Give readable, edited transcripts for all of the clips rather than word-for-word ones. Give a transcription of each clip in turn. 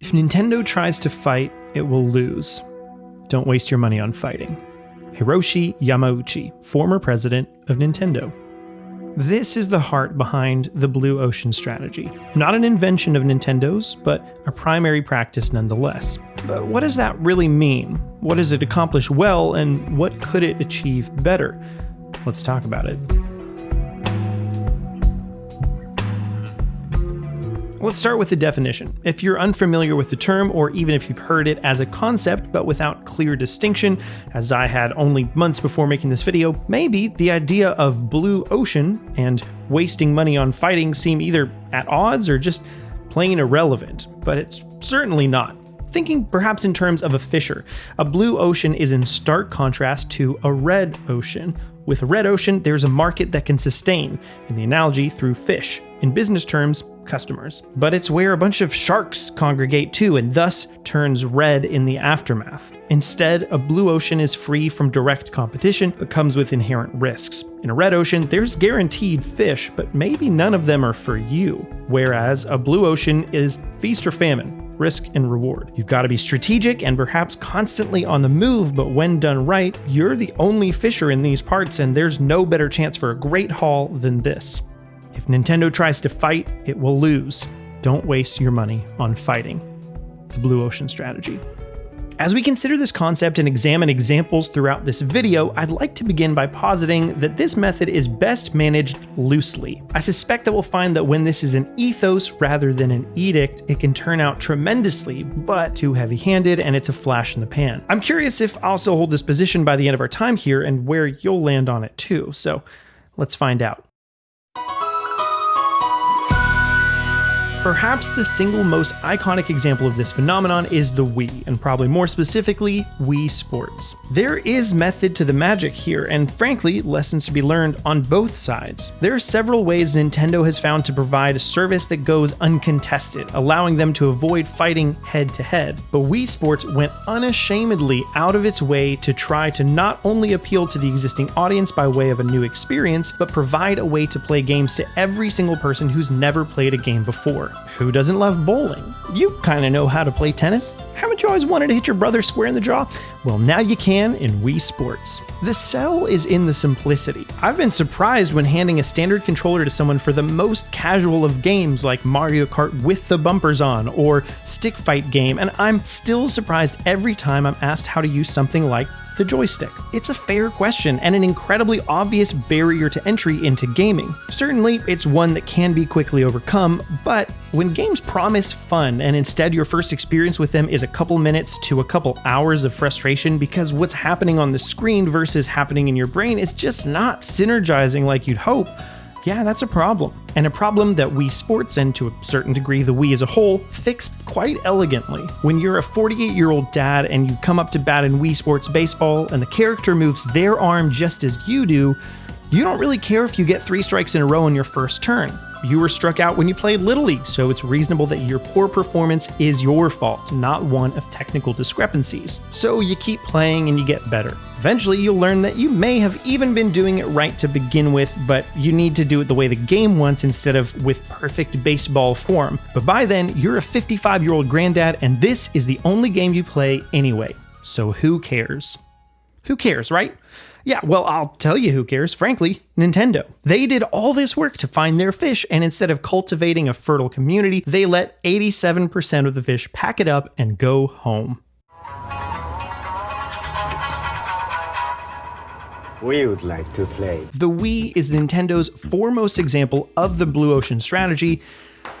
If Nintendo tries to fight, it will lose. Don't waste your money on fighting. Hiroshi Yamauchi, former president of Nintendo. This is the heart behind the Blue Ocean strategy. Not an invention of Nintendo's, but a primary practice nonetheless. But what does that really mean? What does it accomplish well, and what could it achieve better? Let's talk about it. Let's start with the definition. If you're unfamiliar with the term, or even if you've heard it as a concept but without clear distinction, as I had only months before making this video, maybe the idea of blue ocean and wasting money on fighting seem either at odds or just plain irrelevant, but it's certainly not. Thinking perhaps in terms of a fisher, a blue ocean is in stark contrast to a red ocean. With a red ocean, there's a market that can sustain, in the analogy, through fish. In business terms, customers. But it's where a bunch of sharks congregate too, and thus turns red in the aftermath. Instead, a blue ocean is free from direct competition, but comes with inherent risks. In a red ocean, there's guaranteed fish, but maybe none of them are for you. Whereas a blue ocean is feast or famine. Risk and reward. You've got to be strategic and perhaps constantly on the move, but when done right, you're the only fisher in these parts, and there's no better chance for a great haul than this. If Nintendo tries to fight, it will lose. Don't waste your money on fighting. The Blue Ocean strategy. As we consider this concept and examine examples throughout this video, I'd like to begin by positing that this method is best managed loosely. I suspect that we'll find that when this is an ethos rather than an edict, it can turn out tremendously, but too heavy-handed, and it's a flash in the pan. I'm curious if I'll still hold this position by the end of our time here and where you'll land on it too, so let's find out. Perhaps the single most iconic example of this phenomenon is the Wii, and probably more specifically, Wii Sports. There is method to the magic here, and frankly, lessons to be learned on both sides. There are several ways Nintendo has found to provide a service that goes uncontested, allowing them to avoid fighting head-to-head. But Wii Sports went unashamedly out of its way to try to not only appeal to the existing audience by way of a new experience, but provide a way to play games to every single person who's never played a game before. Who doesn't love bowling? You kinda know how to play tennis. Haven't you always wanted to hit your brother square in the jaw? Well, now you can in Wii Sports. The sell is in the simplicity. I've been surprised when handing a standard controller to someone for the most casual of games like Mario Kart with the bumpers on or Stick Fight game, and I'm still surprised every time I'm asked how to use something like the joystick. It's a fair question and an incredibly obvious barrier to entry into gaming. Certainly, it's one that can be quickly overcome, but when games promise fun and instead your first experience with them is a couple minutes to a couple hours of frustration because what's happening on the screen versus happening in your brain is just not synergizing like you'd hope, yeah, that's a problem. And a problem that Wii Sports, and to a certain degree the Wii as a whole, fixed quite elegantly. When you're a 48-year-old dad and you come up to bat in Wii Sports Baseball and the character moves their arm just as you do, you don't really care if you get 3 strikes in a row on your first turn. You were struck out when you played Little League, so it's reasonable that your poor performance is your fault, not one of technical discrepancies. So you keep playing and you get better. Eventually, you'll learn that you may have even been doing it right to begin with, but you need to do it the way the game wants instead of with perfect baseball form. But by then, you're a 55-year-old granddad, and this is the only game you play anyway. So who cares? Who cares, right? Yeah, well, I'll tell you who cares, frankly, Nintendo. They did all this work to find their fish, and instead of cultivating a fertile community, they let 87% of the fish pack it up and go home. We would like to play. The Wii is Nintendo's foremost example of the Blue Ocean strategy,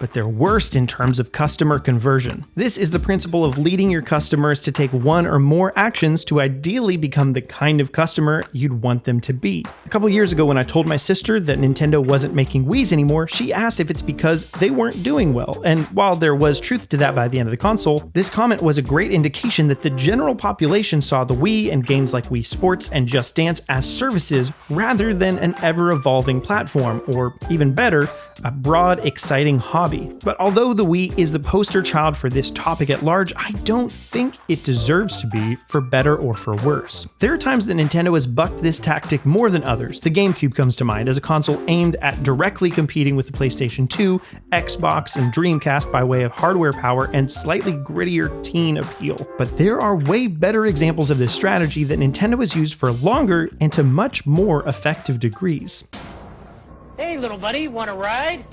but they're worst in terms of customer conversion. This is the principle of leading your customers to take one or more actions to ideally become the kind of customer you'd want them to be. A couple years ago when I told my sister that Nintendo wasn't making Wiis anymore, she asked if it's because they weren't doing well, and while there was truth to that by the end of the console, this comment was a great indication that the general population saw the Wii and games like Wii Sports and Just Dance as services rather than an ever-evolving platform, or even better, a broad, exciting hobby. But although the Wii is the poster child for this topic at large, I don't think it deserves to be, for better or for worse. There are times that Nintendo has bucked this tactic more than others. The GameCube comes to mind as a console aimed at directly competing with the PlayStation 2, Xbox, and Dreamcast by way of hardware power and slightly grittier teen appeal. But there are way better examples of this strategy that Nintendo has used for longer and to much more effective degrees. Hey, little buddy, want a ride?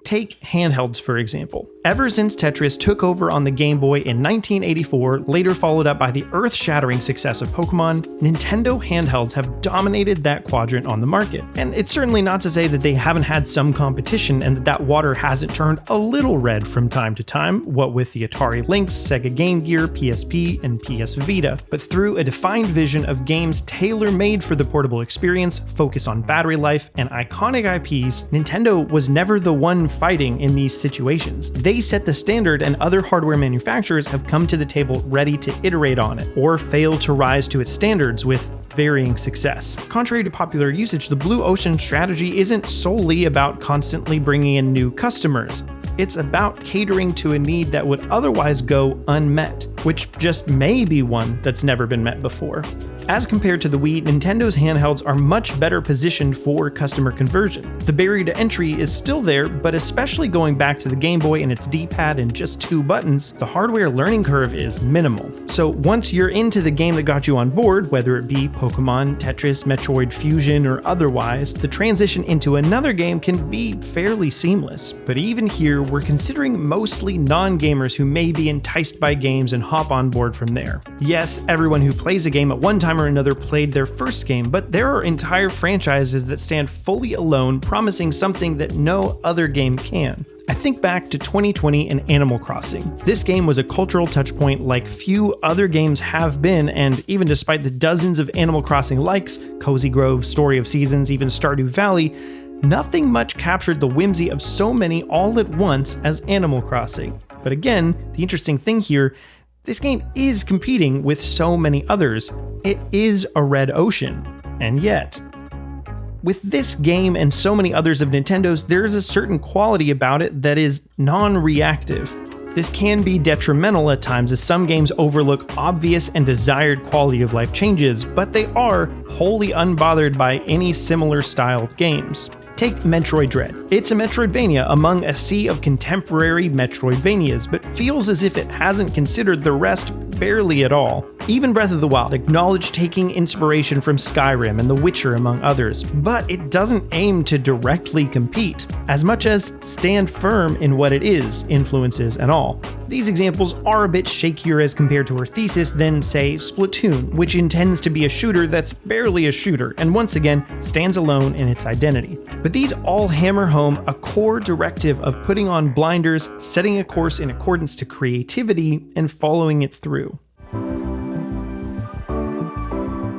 Take handhelds, for example. Ever since Tetris took over on the Game Boy in 1984, later followed up by the earth-shattering success of Pokemon, Nintendo handhelds have dominated that quadrant on the market. And it's certainly not to say that they haven't had some competition and that water hasn't turned a little red from time to time, what with the Atari Lynx, Sega Game Gear, PSP, and PS Vita. But through a defined vision of games tailor-made for the portable experience, focus on battery life, and iconic IPs, Nintendo was never the one fighting in these situations. They set the standard, and other hardware manufacturers have come to the table ready to iterate on it, or fail to rise to its standards with varying success. Contrary to popular usage, the Blue Ocean strategy isn't solely about constantly bringing in new customers. It's about catering to a need that would otherwise go unmet, which just may be one that's never been met before. As compared to the Wii, Nintendo's handhelds are much better positioned for customer conversion. The barrier to entry is still there, but especially going back to the Game Boy and its D-pad and just 2 buttons, the hardware learning curve is minimal. So once you're into the game that got you on board, whether it be Pokemon, Tetris, Metroid Fusion, or otherwise, the transition into another game can be fairly seamless. But even here, we're considering mostly non-gamers who may be enticed by games and hop on board from there. Yes, everyone who plays a game at one time or another played their first game, but there are entire franchises that stand fully alone, promising something that no other game can. I think back to 2020 and Animal Crossing. This game was a cultural touchpoint like few other games have been, and even despite the dozens of Animal Crossing likes, Cozy Grove, Story of Seasons, even Stardew Valley, nothing much captured the whimsy of so many all at once as Animal Crossing. But again, the interesting thing here, this game is competing with so many others. It is a red ocean. And yet, with this game and so many others of Nintendo's, there is a certain quality about it that is non-reactive. This can be detrimental at times as some games overlook obvious and desired quality of life changes, but they are wholly unbothered by any similar styled games. Take Metroid Dread. It's a Metroidvania among a sea of contemporary Metroidvanias, but feels as if it hasn't considered the rest barely at all. Even Breath of the Wild acknowledged taking inspiration from Skyrim and The Witcher among others, but it doesn't aim to directly compete, as much as stand firm in what it is, influences and all. These examples are a bit shakier as compared to her thesis than, say, Splatoon, which intends to be a shooter that's barely a shooter, and once again, stands alone in its identity. But these all hammer home a core directive of putting on blinders, setting a course in accordance to creativity, and following it through.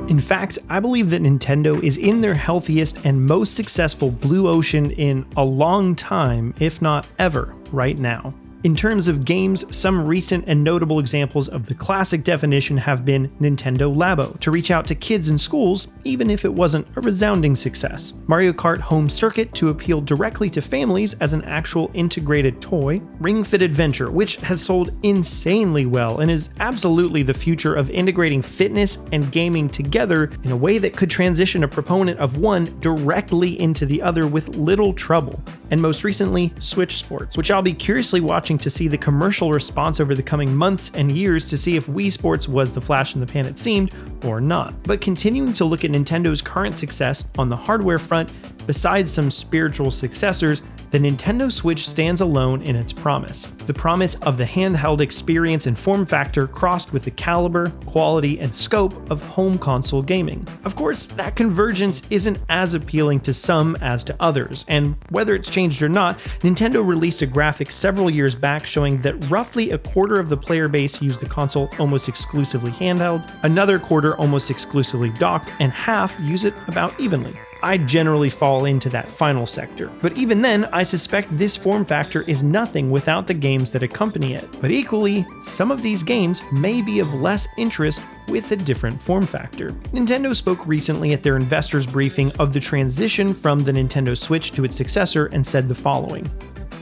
In fact, I believe that Nintendo is in their healthiest and most successful blue ocean in a long time, if not ever, right now. In terms of games, some recent and notable examples of the classic definition have been Nintendo Labo, to reach out to kids in schools, even if it wasn't a resounding success. Mario Kart Home Circuit to appeal directly to families as an actual integrated toy. Ring Fit Adventure, which has sold insanely well and is absolutely the future of integrating fitness and gaming together in a way that could transition a proponent of one directly into the other with little trouble. And most recently, Switch Sports, which I'll be curiously watching to see the commercial response over the coming months and years to see if Wii Sports was the flash in the pan it seemed or not. But continuing to look at Nintendo's current success on the hardware front, besides some spiritual successors, the Nintendo Switch stands alone in its promise. The promise of the handheld experience and form factor crossed with the caliber, quality, and scope of home console gaming. Of course, that convergence isn't as appealing to some as to others, and whether it's changed or not, Nintendo released a graphic several years back showing that roughly a quarter of the player base used the console almost exclusively handheld, another quarter almost exclusively docked, and half use it about evenly. I generally fall into that final sector, but even then, I suspect this form factor is nothing without the games that accompany it. But equally, some of these games may be of less interest with a different form factor. Nintendo spoke recently at their investors briefing of the transition from the Nintendo Switch to its successor and said the following.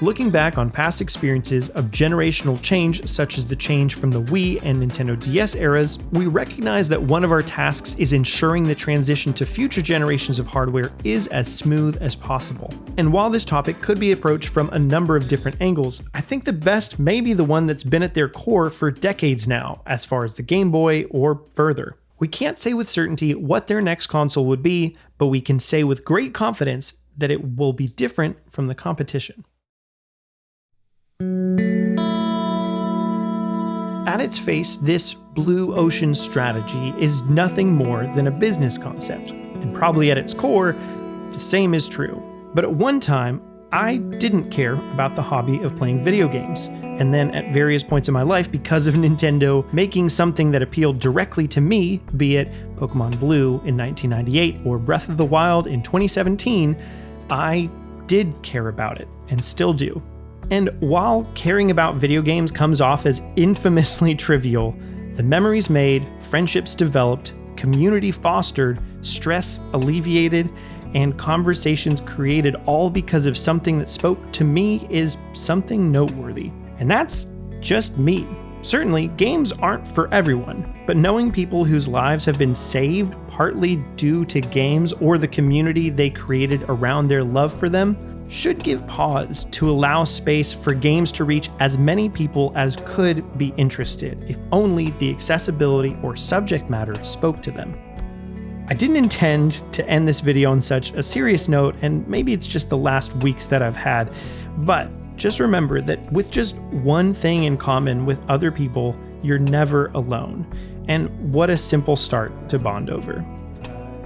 Looking back on past experiences of generational change, such as the change from the Wii and Nintendo DS eras, we recognize that one of our tasks is ensuring the transition to future generations of hardware is as smooth as possible. And while this topic could be approached from a number of different angles, I think the best may be the one that's been at their core for decades now, as far as the Game Boy or further. We can't say with certainty what their next console would be, but we can say with great confidence that it will be different from the competition. At its face, this blue ocean strategy is nothing more than a business concept, and probably at its core, the same is true. But at one time, I didn't care about the hobby of playing video games, and then at various points in my life, because of Nintendo making something that appealed directly to me, be it Pokemon Blue in 1998 or Breath of the Wild in 2017, I did care about it, and still do. And while caring about video games comes off as infamously trivial, the memories made, friendships developed, community fostered, stress alleviated, and conversations created all because of something that spoke to me is something noteworthy. And that's just me. Certainly, games aren't for everyone, but knowing people whose lives have been saved partly due to games or the community they created around their love for them should give pause to allow space for games to reach as many people as could be interested, if only the accessibility or subject matter spoke to them. I didn't intend to end this video on such a serious note, and maybe it's just the last weeks that I've had, but just remember that with just one thing in common with other people, you're never alone. And what a simple start to bond over.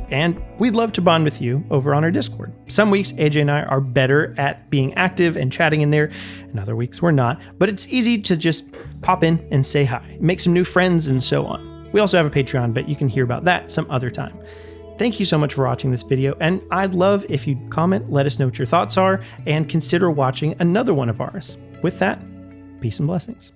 And we'd love to bond with you over on our Discord. Some weeks, AJ and I are better at being active and chatting in there, and other weeks we're not, but it's easy to just pop in and say hi, make some new friends, and so on. We also have a Patreon, but you can hear about that some other time. Thank you so much for watching this video, and I'd love if you'd comment, let us know what your thoughts are, and consider watching another one of ours. With that, peace and blessings.